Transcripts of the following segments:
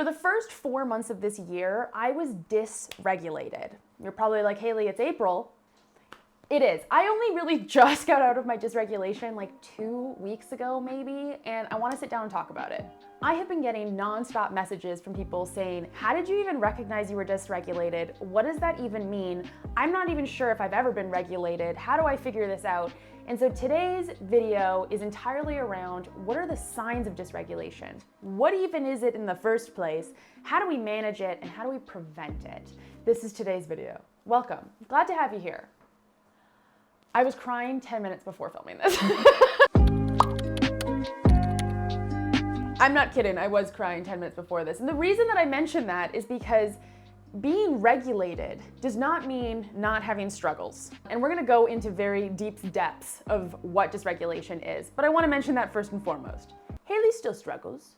For the first 4 months of this year, I was dysregulated. You're probably like, Hayley, it's April. It is. I only really just got out of my dysregulation like 2 weeks ago maybe, and I want to sit down and talk about it. I have been getting nonstop messages from people saying, how did you even recognize you were dysregulated? What does that even mean? I'm not even sure if I've ever been regulated. How do I figure this out? And so today's video is entirely around what are the signs of dysregulation? What even is it in the first place? How do we manage it and how do we prevent it? This is today's video. Welcome. Glad to have you here. I was crying 10 minutes before filming this. I'm not kidding, I was crying 10 minutes before this. And the reason that I mention that is because being regulated does not mean not having struggles. And we're gonna go into very deep depths of what dysregulation is, but I wanna mention that first and foremost. Hayley still struggles,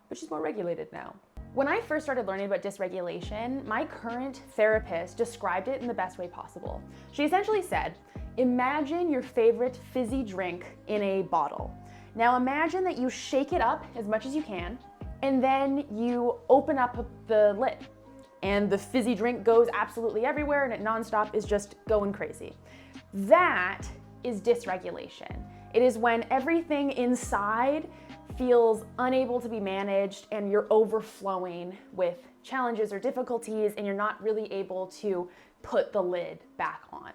but she's more regulated now. When I first started learning about dysregulation, my current therapist described it in the best way possible. She essentially said, imagine your favorite fizzy drink in a bottle. Now imagine that you shake it up as much as you can, and then you open up the lid, and the fizzy drink goes absolutely everywhere, and it nonstop is just going crazy. That is dysregulation. It is when everything inside feels unable to be managed and you're overflowing with challenges or difficulties and you're not really able to put the lid back on.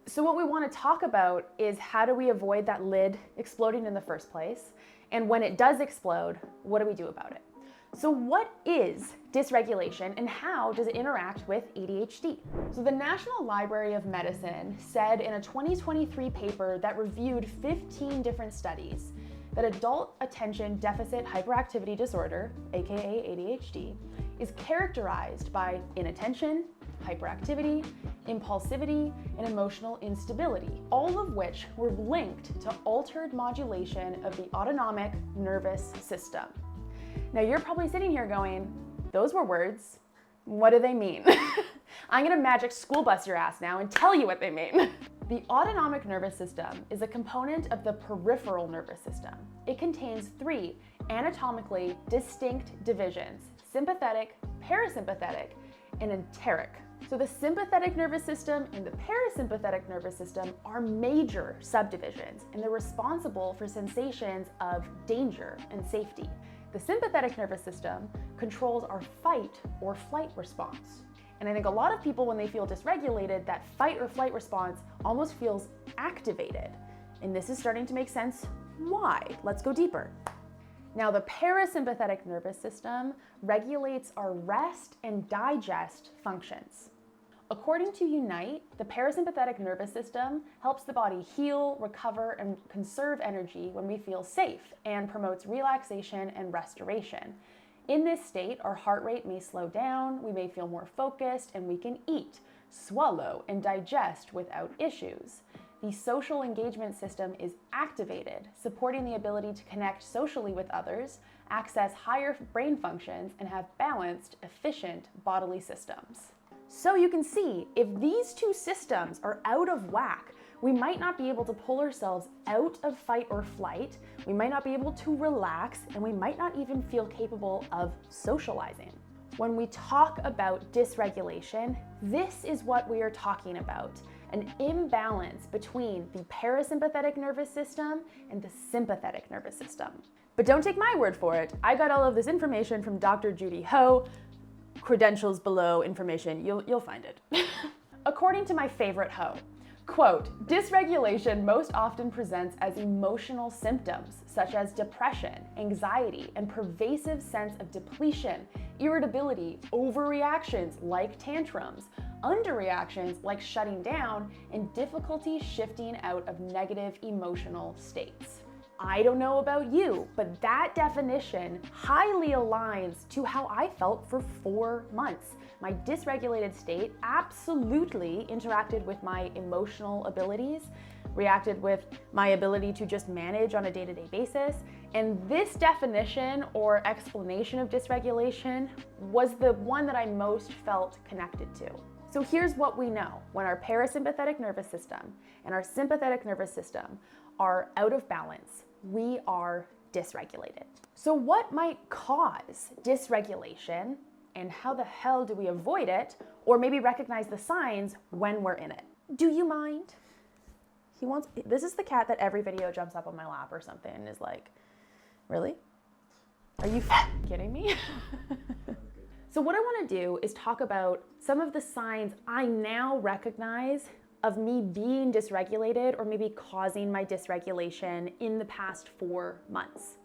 So what we want to talk about is how do we avoid that lid exploding in the first place? And when it does explode, what do we do about it? So what is dysregulation and how does it interact with ADHD? So the National Library of Medicine said in a 2023 paper that reviewed 15 different studies that adult attention deficit hyperactivity disorder, aka ADHD, is characterized by inattention, hyperactivity, impulsivity, and emotional instability, all of which were linked to altered modulation of the autonomic nervous system. Now you're probably sitting here going, those were words, what do they mean? I'm gonna magic school bus your ass now and tell you what they mean. The autonomic nervous system is a component of the peripheral nervous system. It contains 3 anatomically distinct divisions: sympathetic, parasympathetic, and enteric. So the sympathetic nervous system and the parasympathetic nervous system are major subdivisions, and they're responsible for sensations of danger and safety. The sympathetic nervous system controls our fight or flight response. And I think a lot of people, when they feel dysregulated, that fight or flight response almost feels activated. And this is starting to make sense why. Let's go deeper. Now, the parasympathetic nervous system regulates our rest and digest functions. According to Unite, the parasympathetic nervous system helps the body heal, recover, and conserve energy when we feel safe and promotes relaxation and restoration. In this state, our heart rate may slow down, we may feel more focused, and we can eat, swallow, and digest without issues. The social engagement system is activated, supporting the ability to connect socially with others, access higher brain functions, and have balanced, efficient bodily systems. So you can see, if these two systems are out of whack, we might not be able to pull ourselves out of fight or flight, we might not be able to relax, and we might not even feel capable of socializing. When we talk about dysregulation, this is what we are talking about: an imbalance between the parasympathetic nervous system and the sympathetic nervous system. But don't take my word for it. I got all of this information from Dr. Judy Ho. Credentials below, information, you'll find it. According to my favorite Ho, quote, dysregulation most often presents as emotional symptoms such as depression, anxiety, and pervasive sense of depletion, irritability, overreactions like tantrums, underreactions like shutting down, and difficulty shifting out of negative emotional states. I don't know about you, but that definition highly aligns to how I felt for 4 months. My dysregulated state absolutely interacted with my emotional abilities, reacted with my ability to just manage on a day-to-day basis. And this definition or explanation of dysregulation was the one that I most felt connected to. So here's what we know. When our parasympathetic nervous system and our sympathetic nervous system are out of balance, we are dysregulated. So what might cause dysregulation, and how the hell do we avoid it, or maybe recognize the signs when we're in it? Do you mind? This is the cat that every video jumps up on my lap or something and is like, really? Are you kidding me? So what I want to do is talk about some of the signs I now recognize of me being dysregulated or maybe causing my dysregulation in the past 4 months.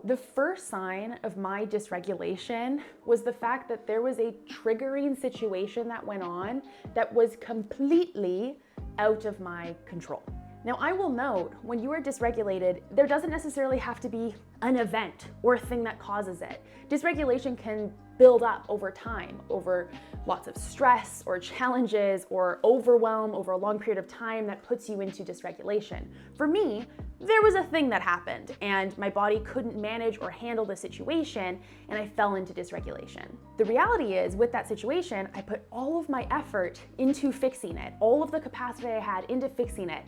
The first sign of my dysregulation was the fact that there was a triggering situation that went on that was completely out of my control. Now, I will note, when you are dysregulated, there doesn't necessarily have to be an event or a thing that causes it. Dysregulation can build up over time, over lots of stress or challenges or overwhelm over a long period of time that puts you into dysregulation. For me, there was a thing that happened and my body couldn't manage or handle the situation and I fell into dysregulation. The reality is, with that situation, I put all of my effort into fixing it, all of the capacity I had into fixing it.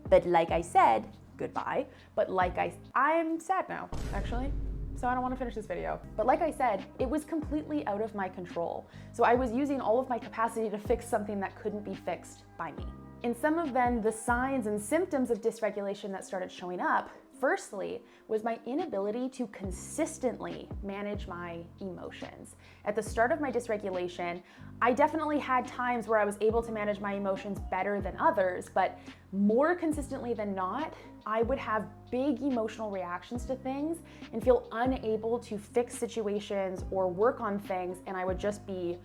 But like I said, goodbye, but I'm sad now, actually. So I don't want to finish this video. But like I said, it was completely out of my control. So I was using all of my capacity to fix something that couldn't be fixed by me. And some of then the signs and symptoms of dysregulation that started showing up, firstly, was my inability to consistently manage my emotions. At the start of my dysregulation, I definitely had times where I was able to manage my emotions better than others, but more consistently than not, I would have big emotional reactions to things and feel unable to fix situations or work on things, and I would just be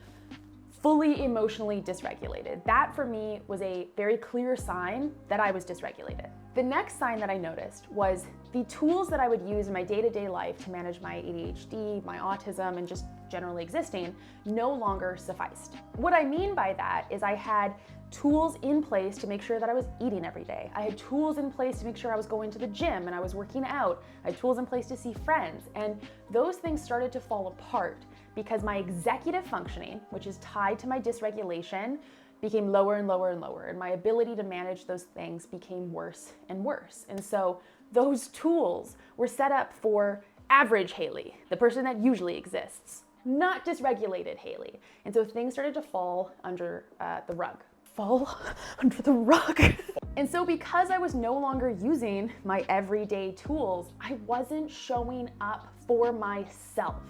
fully emotionally dysregulated. That for me was a very clear sign that I was dysregulated. The next sign that I noticed was the tools that I would use in my day-to-day life to manage my ADHD, my autism, and just generally existing no longer sufficed. What I mean by that is I had tools in place to make sure that I was eating every day. I had tools in place to make sure I was going to the gym and I was working out. I had tools in place to see friends, and those things started to fall apart because my executive functioning, which is tied to my dysregulation, became lower and lower and lower, and my ability to manage those things became worse and worse. And so those tools were set up for average Hayley, the person that usually exists, not dysregulated Hayley. And so things started to fall under the rug. Fall under the rug. And so because I was no longer using my everyday tools, I wasn't showing up for myself.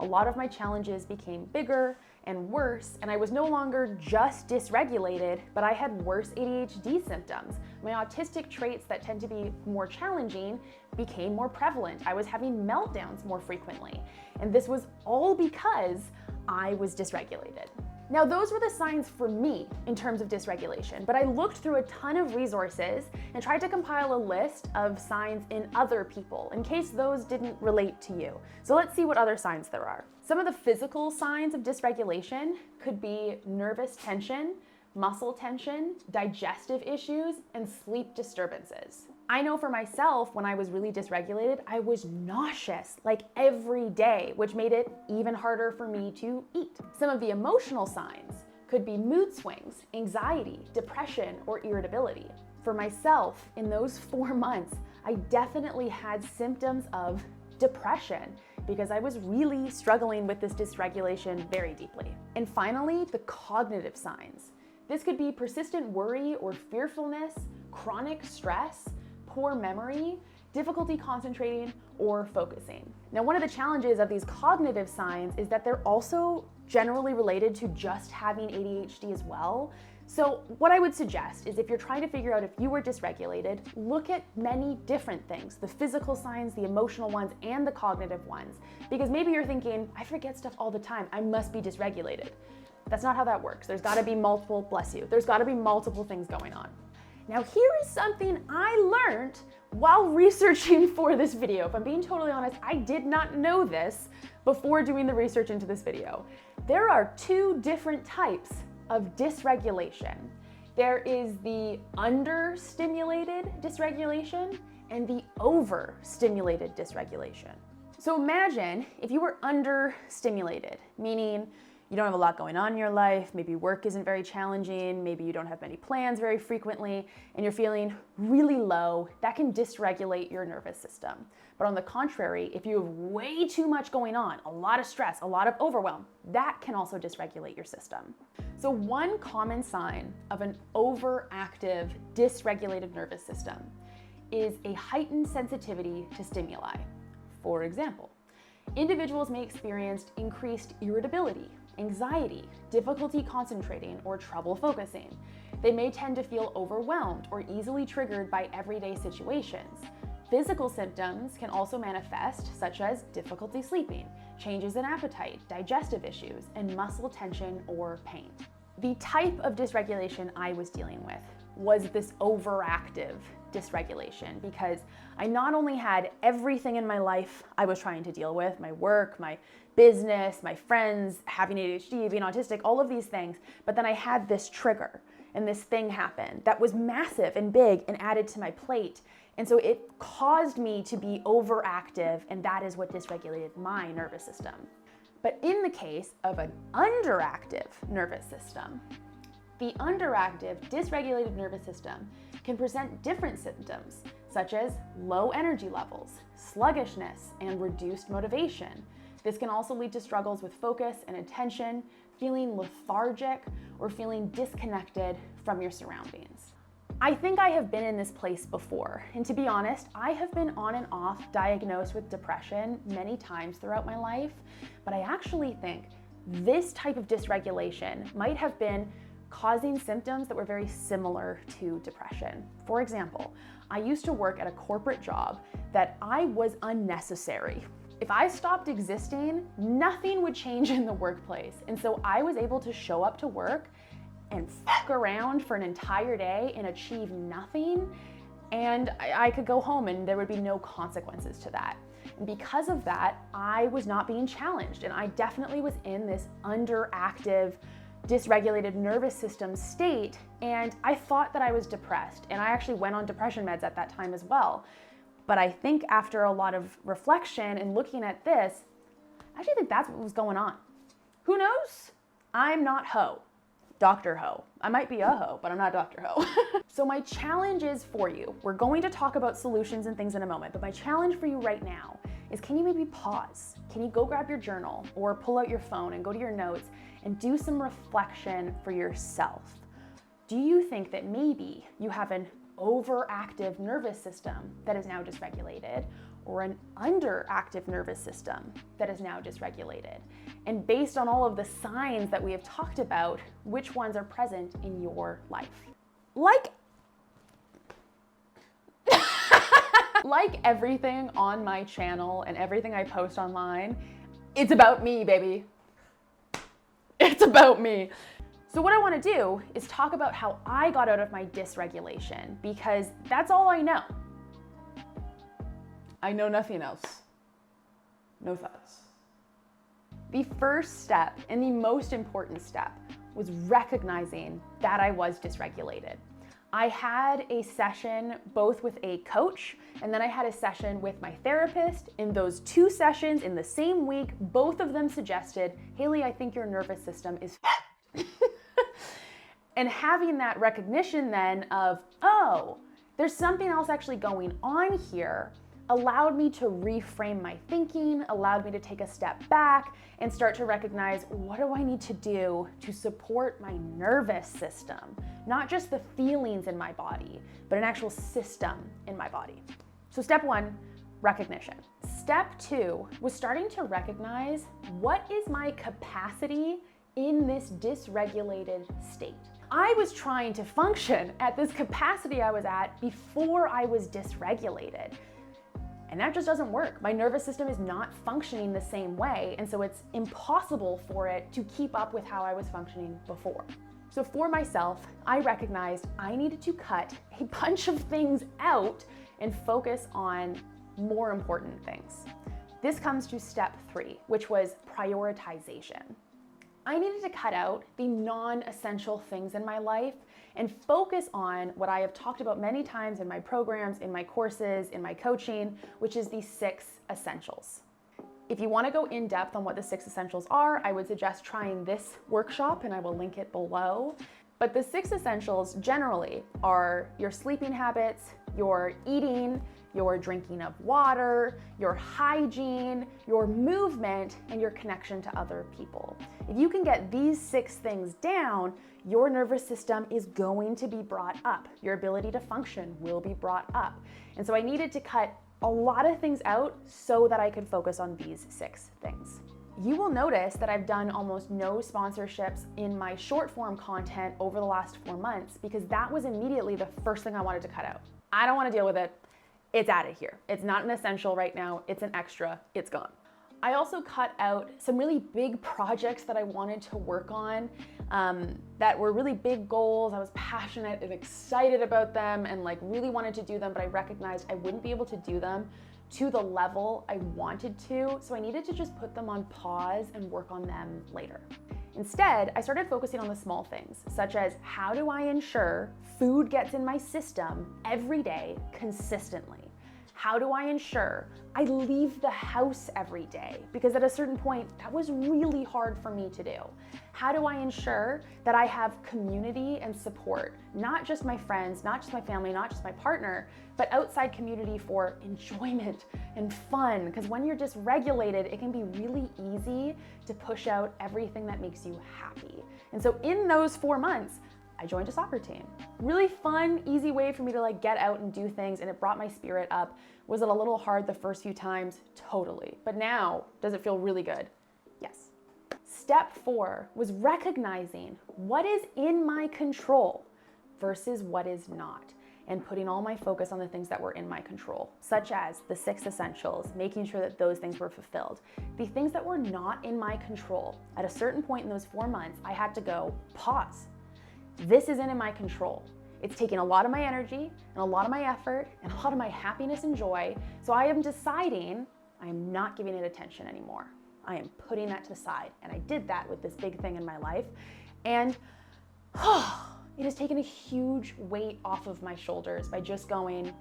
A lot of my challenges became bigger and worse, and I was no longer just dysregulated, but I had worse ADHD symptoms. My autistic traits that tend to be more challenging became more prevalent. I was having meltdowns more frequently, and this was all because I was dysregulated. Now, those were the signs for me in terms of dysregulation, but I looked through a ton of resources and tried to compile a list of signs in other people in case those didn't relate to you. So let's see what other signs there are. Some of the physical signs of dysregulation could be nervous tension, muscle tension, digestive issues, and sleep disturbances. I know for myself, when I was really dysregulated, I was nauseous like every day, which made it even harder for me to eat. Some of the emotional signs could be mood swings, anxiety, depression, or irritability. For myself, in those 4 months, I definitely had symptoms of depression because I was really struggling with this dysregulation very deeply. And finally, the cognitive signs. This could be persistent worry or fearfulness, chronic stress, poor memory, difficulty concentrating or focusing. Now, one of the challenges of these cognitive signs is that they're also generally related to just having ADHD as well. So what I would suggest is if you're trying to figure out if you were dysregulated, look at many different things, the physical signs, the emotional ones, and the cognitive ones. Because maybe you're thinking, I forget stuff all the time, I must be dysregulated. That's not how that works. There's gotta be multiple, bless you, there's gotta be multiple things going on. Now, here is something I learned while researching for this video. If I'm being totally honest, I did not know this before doing the research into this video. There are 2 different types of dysregulation. There is the understimulated dysregulation and the overstimulated dysregulation. So imagine if you were understimulated, meaning you don't have a lot going on in your life, maybe work isn't very challenging, maybe you don't have many plans very frequently, and you're feeling really low, that can dysregulate your nervous system. But on the contrary, if you have way too much going on, a lot of stress, a lot of overwhelm, that can also dysregulate your system. So one common sign of an overactive, dysregulated nervous system is a heightened sensitivity to stimuli. For example, individuals may experience increased irritability, anxiety, difficulty concentrating, or trouble focusing. They may tend to feel overwhelmed or easily triggered by everyday situations. Physical symptoms can also manifest, such as difficulty sleeping, changes in appetite, digestive issues, and muscle tension or pain. The type of dysregulation I was dealing with was this overactive dysregulation, because I not only had everything in my life I was trying to deal with, my work, my business, my friends, having ADHD, being autistic, all of these things, but then I had this trigger and this thing happened that was massive and big and added to my plate. And so it caused me to be overactive, and that is what dysregulated my nervous system. But in the case of an underactive nervous system, the underactive, dysregulated nervous system can present different symptoms, such as low energy levels, sluggishness, and reduced motivation. This can also lead to struggles with focus and attention, feeling lethargic, or feeling disconnected from your surroundings. I think I have been in this place before, and to be honest, I have been on and off diagnosed with depression many times throughout my life, but I actually think this type of dysregulation might have been causing symptoms that were very similar to depression. For example, I used to work at a corporate job that I was unnecessary. If I stopped existing, nothing would change in the workplace, and so I was able to show up to work and fuck around for an entire day and achieve nothing, and I could go home and there would be no consequences to that. And because of that, I was not being challenged, and I definitely was in this underactive, dysregulated nervous system state, and I thought that I was depressed, and I actually went on depression meds at that time as well. But I think after a lot of reflection and looking at this, I actually think that's what was going on. Who knows? I'm not Ho. Dr. Ho. I might be a Ho, but I'm not Dr. Ho. So my challenge is for you. We're going to talk about solutions and things in a moment, but my challenge for you right now is, can you maybe pause? Can you go grab your journal or pull out your phone and go to your notes and do some reflection for yourself? Do you think that maybe you have an overactive nervous system that is now dysregulated, or an underactive nervous system that is now dysregulated? And based on all of the signs that we have talked about, which ones are present in your life? Like everything on my channel and everything I post online, it's about me, baby. It's about me. So what I want to do is talk about how I got out of my dysregulation, because that's all I know. I know nothing else. No thoughts. The first step, and the most important step, was recognizing that I was dysregulated. I had a session both with a coach, and then I had a session with my therapist. In those two sessions in the same week, both of them suggested, Hayley, I think your nervous system is And having that recognition then of, oh, there's something else actually going on here, allowed me to reframe my thinking, allowed me to take a step back and start to recognize, what do I need to do to support my nervous system? Not just the feelings in my body, but an actual system in my body. So step one, recognition. Step two was starting to recognize, what is my capacity in this dysregulated state? I was trying to function at this capacity I was at before I was dysregulated. And that just doesn't work. My nervous system is not functioning the same way, and so it's impossible for it to keep up with how I was functioning before. So for myself, I recognized I needed to cut a bunch of things out and focus on more important things. This comes to step three, which was prioritization. I needed to cut out the non-essential things in my life and focus on what I have talked about many times in my programs, in my courses, in my coaching, which is the 6 essentials. If you want to go in depth on what the 6 essentials are, I would suggest trying this workshop, and I will link it below. But the 6 essentials generally are your sleeping habits, your eating, your drinking of water, your hygiene, your movement, and your connection to other people. If you can get these 6 things down, your nervous system is going to be brought up. Your ability to function will be brought up. And so I needed to cut a lot of things out so that I could focus on these 6 things. You will notice that I've done almost no sponsorships in my short form content over the last 4 months because that was immediately the first thing I wanted to cut out. I don't want to deal with it. It's out of here. It's not an essential right now. It's an extra. It's gone. I also cut out some really big projects that I wanted to work on that were really big goals. I was passionate and excited about them and like really wanted to do them, but I recognized I wouldn't be able to do them to the level I wanted to. So I needed to just put them on pause and work on them later. Instead, I started focusing on the small things, such as how do I ensure food gets in my system every day consistently? How do I ensure I leave the house every day? Because at a certain point, that was really hard for me to do. How do I ensure that I have community and support? Not just my friends, not just my family, not just my partner, but outside community for enjoyment and fun. Because when you're dysregulated, it can be really easy to push out everything that makes you happy. And so in those 4 months, I joined a soccer team. Really fun, easy way for me to like get out and do things, and it brought my spirit up. Was it a little hard the first few times? Totally. But now, does it feel really good? Yes. Step 4 was recognizing what is in my control versus what is not, and putting all my focus on the things that were in my control, such as the 6 essentials, making sure that those things were fulfilled. The things that were not in my control, at a certain point in those 4 months, I had to go, pause. This isn't in my control. It's taking a lot of my energy and a lot of my effort and a lot of my happiness and joy. So I am deciding I am not giving it attention anymore. I am putting that to the side. And I did that with this big thing in my life. And it has taken a huge weight off of my shoulders by just going,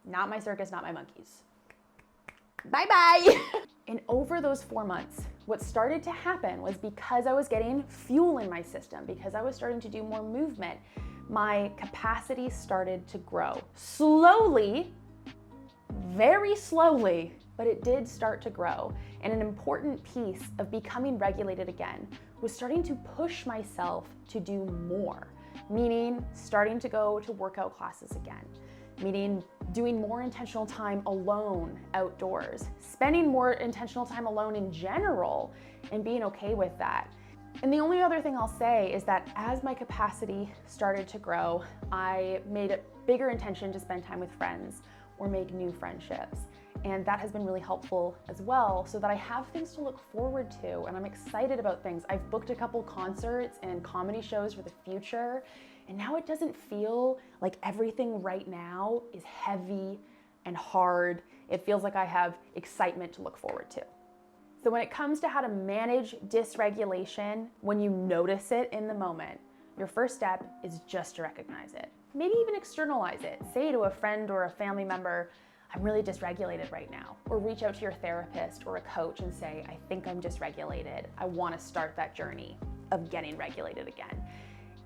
not my circus, not my monkeys. Bye-bye. And over those 4 months, what started to happen was because I was getting fuel in my system, because I was starting to do more movement, my capacity started to grow. Slowly, very slowly, but it did start to grow. And an important piece of becoming regulated again was starting to push myself to do more, meaning starting to go to workout classes again. Meaning doing more intentional time alone outdoors, spending more intentional time alone in general, and being okay with that. And the only other thing I'll say is that as my capacity started to grow, I made a bigger intention to spend time with friends or make new friendships. And that has been really helpful as well, so that I have things to look forward to and I'm excited about things. I've booked a couple concerts and comedy shows for the future, and now it doesn't feel like everything right now is heavy and hard. It feels like I have excitement to look forward to. So when it comes to how to manage dysregulation, when you notice it in the moment, your first step is just to recognize it. Maybe even externalize it. Say to a friend or a family member, I'm really dysregulated right now. Or reach out to your therapist or a coach and say, I think I'm dysregulated. I want to start that journey of getting regulated again.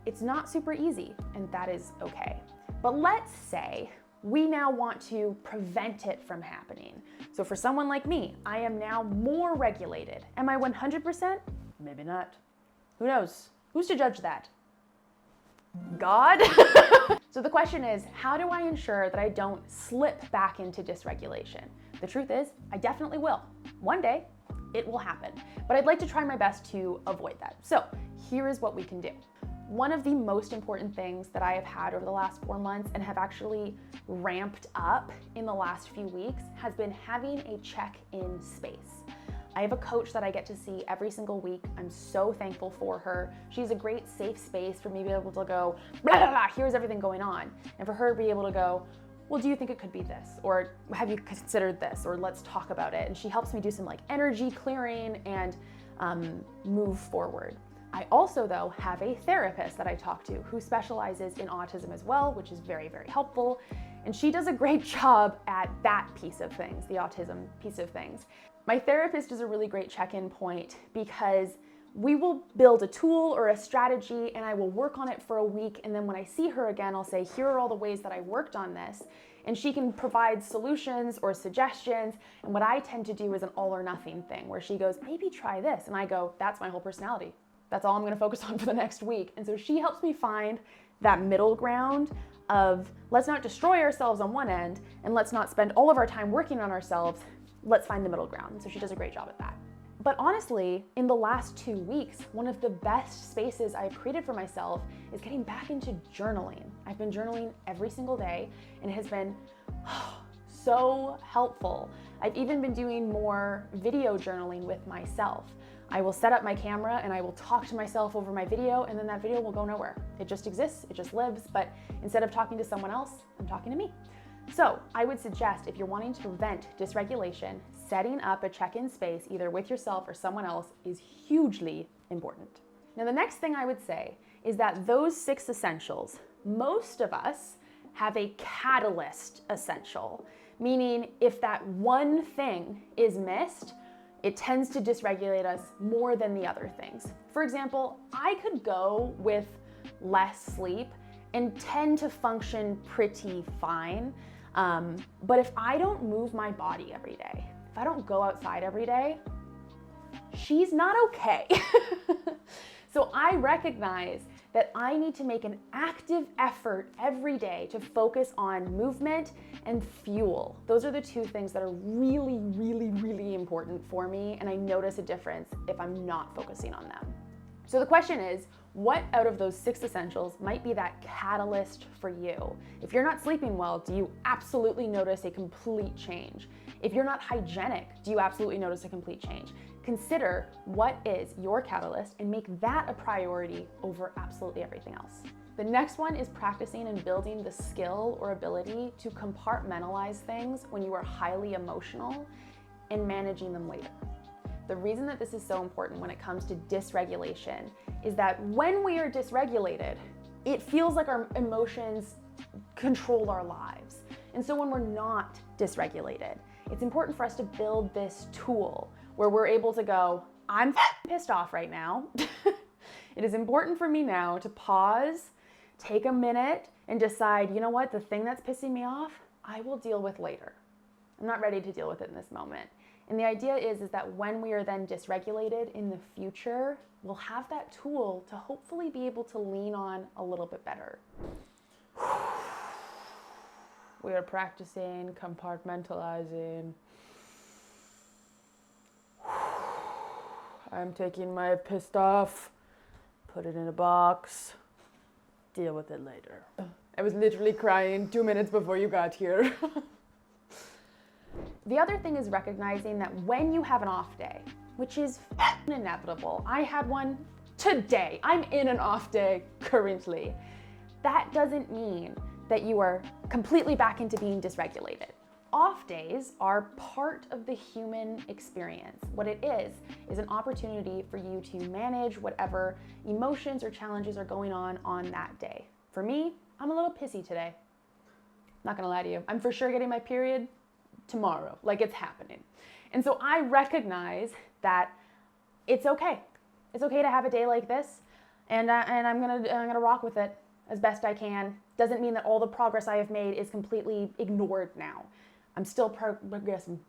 It's not super easy, and that is okay. But let's say we now want to prevent it from happening. So for someone like me, I am now more regulated. Am I 100%? Maybe not. Who knows? Who's to judge that? God? So the question is, how do I ensure that I don't slip back into dysregulation? The truth is, I definitely will. One day, it will happen. But I'd like to try my best to avoid that. So here is what we can do. One of the most important things that I have had over the last 4 months and have actually ramped up in the last few weeks has been having a check-in space. I have a coach that I get to see every single week. I'm so thankful for her. She's a great safe space for me to be able to go, blah, blah, blah, here's everything going on. And for her to be able to go, well, do you think it could be this? Or have you considered this? Or let's talk about it. And she helps me do some like energy clearing and move forward. I also, though, have a therapist that I talk to who specializes in autism as well, which is very, very helpful. And she does a great job at that piece of things, the autism piece of things. My therapist is a really great check-in point because we will build a tool or a strategy and I will work on it for a week, and then when I see her again, I'll say, here are all the ways that I worked on this, and she can provide solutions or suggestions. And what I tend to do is an all or nothing thing where she goes, maybe try this, and I go, that's my whole personality. That's all I'm going to focus on for the next week. And so she helps me find that middle ground of let's not destroy ourselves on one end and let's not spend all of our time working on ourselves. Let's find the middle ground. And so she does a great job at that. But honestly, in the last 2 weeks, one of the best spaces I've created for myself is getting back into journaling. I've been journaling every single day and it has been so helpful. I've even been doing more video journaling with myself. I will set up my camera and I will talk to myself over my video, and then that video will go nowhere. It just exists, it just lives, but instead of talking to someone else, I'm talking to me. So I would suggest, if you're wanting to prevent dysregulation, setting up a check-in space either with yourself or someone else is hugely important. Now, the next thing I would say is that those 6 essentials, most of us have a catalyst essential, meaning if that one thing is missed, it tends to dysregulate us more than the other things. For example, I could go with less sleep and tend to function pretty fine. But if I don't move my body every day, if I don't go outside every day, she's not okay. So I recognize that I need to make an active effort every day to focus on movement and fuel. Those are the 2 things that are really, really, really important for me, and I notice a difference if I'm not focusing on them. So the question is, what out of those 6 essentials might be that catalyst for you? If you're not sleeping well, do you absolutely notice a complete change? If you're not hygienic, do you absolutely notice a complete change? Consider what is your catalyst and make that a priority over absolutely everything else. The next one is practicing and building the skill or ability to compartmentalize things when you are highly emotional and managing them later. The reason that this is so important when it comes to dysregulation is that when we are dysregulated, it feels like our emotions control our lives. And so when we're not dysregulated, it's important for us to build this tool where we're able to go, I'm pissed off right now. It is important for me now to pause, take a minute, and decide, you know what, the thing that's pissing me off, I will deal with later. I'm not ready to deal with it in this moment. And the idea is that when we are then dysregulated in the future, we'll have that tool to hopefully be able to lean on a little bit better. We are practicing compartmentalizing. I'm taking my pissed off, put it in a box, deal with it later. I was literally crying 2 minutes before you got here. The other thing is recognizing that when you have an off day, which is inevitable, I had one today, I'm in an off day currently, that doesn't mean that you are completely back into being dysregulated. Off days are part of the human experience. What it is an opportunity for you to manage whatever emotions or challenges are going on that day. For me, I'm a little pissy today. Not gonna lie to you. I'm for sure getting my period tomorrow, like it's happening. And so I recognize that it's okay. It's okay to have a day like this, and I'm gonna rock with it as best I can. Doesn't mean that all the progress I have made is completely ignored now. I'm still progressing.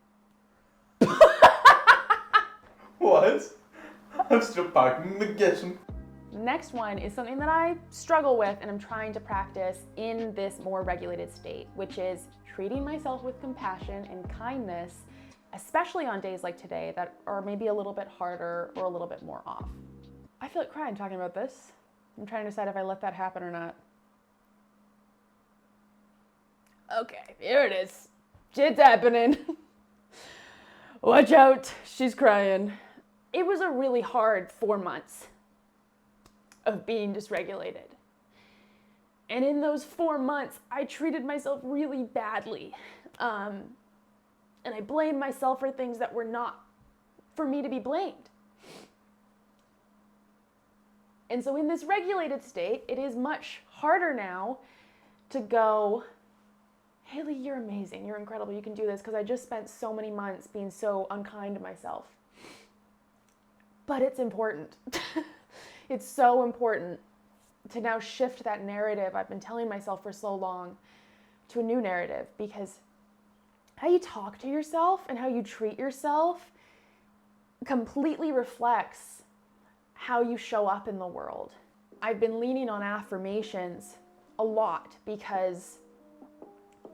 What? I'm still progressing. The next one is something that I struggle with and I'm trying to practice in this more regulated state, which is treating myself with compassion and kindness, especially on days like today that are maybe a little bit harder or a little bit more off. I feel like crying talking about this. I'm trying to decide if I let that happen or not. Okay, here it is. Shit's happening. Watch out, she's crying. It was a really hard 4 months of being dysregulated. And in those 4 months, I treated myself really badly. And I blamed myself for things that were not for me to be blamed. And so in this regulated state, it is much harder now to go, Hayley, you're amazing, you're incredible, you can do this, because I just spent so many months being so unkind to myself. But it's important. It's so important to now shift that narrative I've been telling myself for so long to a new narrative, because how you talk to yourself and how you treat yourself completely reflects how you show up in the world. I've been leaning on affirmations a lot because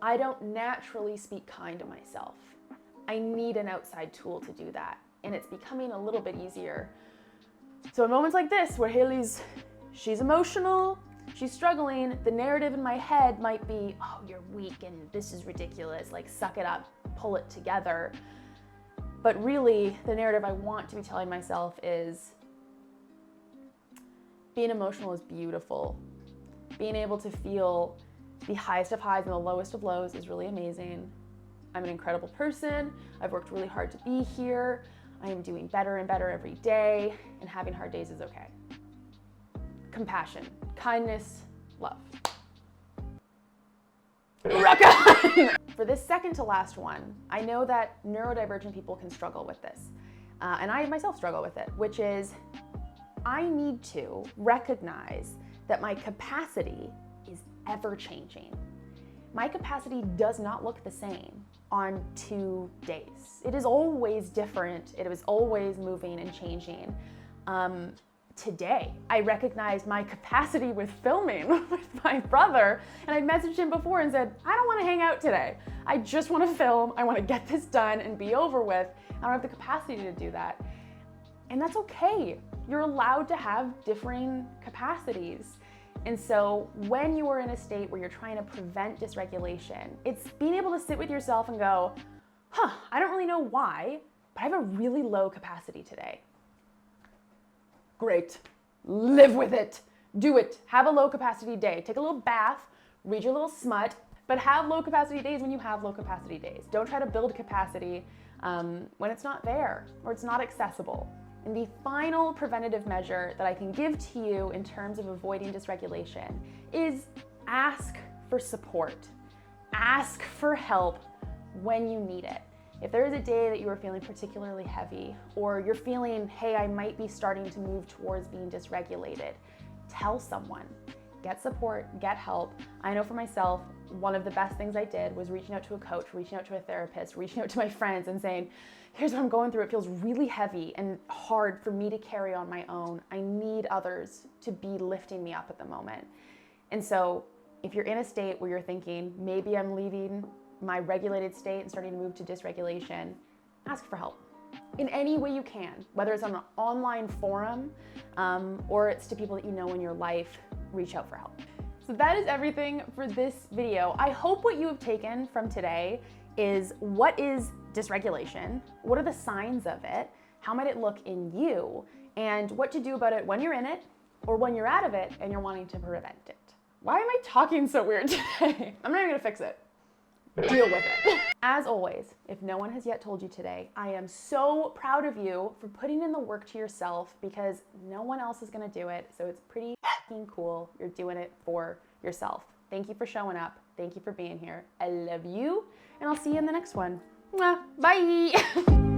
I don't naturally speak kind to myself. I need an outside tool to do that, and it's becoming a little bit easier. So in moments like this, where she's emotional, she's struggling, the narrative in my head might be, oh, you're weak and this is ridiculous, like suck it up, pull it together. But really, the narrative I want to be telling myself is, being emotional is beautiful. Being able to feel the highest of highs and the lowest of lows is really amazing. I'm an incredible person. I've worked really hard to be here. I am doing better and better every day, and having hard days is okay. Compassion, kindness, love. Rock on! For this second to last one, I know that neurodivergent people can struggle with this, and I myself struggle with it, which is I need to recognize that my capacity is ever changing. My capacity does not look the same on 2 days. It is always different. It is always moving and changing. Today, I recognized my capacity with filming with my brother, and I messaged him before and said, I don't want to hang out today. I just want to film. I want to get this done and be over with. I don't have the capacity to do that. And that's okay. You're allowed to have differing capacities. And so when you are in a state where you're trying to prevent dysregulation, it's being able to sit with yourself and go, I don't really know why, but I have a really low capacity today. Great. Live with it. Do it. Have a low capacity day. Take a little bath, read your little smut, but have low capacity days when you have low capacity days. Don't try to build capacity when it's not there or it's not accessible. And the final preventative measure that I can give to you in terms of avoiding dysregulation is ask for support. Ask for help when you need it. If there is a day that you are feeling particularly heavy, or you're feeling, hey, I might be starting to move towards being dysregulated, tell someone. Get support, get help. I know for myself, one of the best things I did was reaching out to a coach, reaching out to a therapist, reaching out to my friends and saying, here's what I'm going through. It feels really heavy and hard for me to carry on my own. I need others to be lifting me up at the moment. And so if you're in a state where you're thinking, maybe I'm leaving my regulated state and starting to move to dysregulation, ask for help in any way you can, whether it's on an online forum or it's to people that you know in your life. Reach out for help. So that is everything for this video. I hope what you have taken from today is, what is dysregulation? What are the signs of it? How might it look in you? And what to do about it when you're in it or when you're out of it and you're wanting to prevent it. Why am I talking so weird today? I'm not even gonna fix it. Deal with it. As always, if no one has yet told you today, I am so proud of you for putting in the work to yourself, because no one else is gonna do it. So it's pretty cool. You're doing it for yourself. Thank you for showing up. Thank you for being here. I love you, and I'll see you in the next one. Mwah. Bye.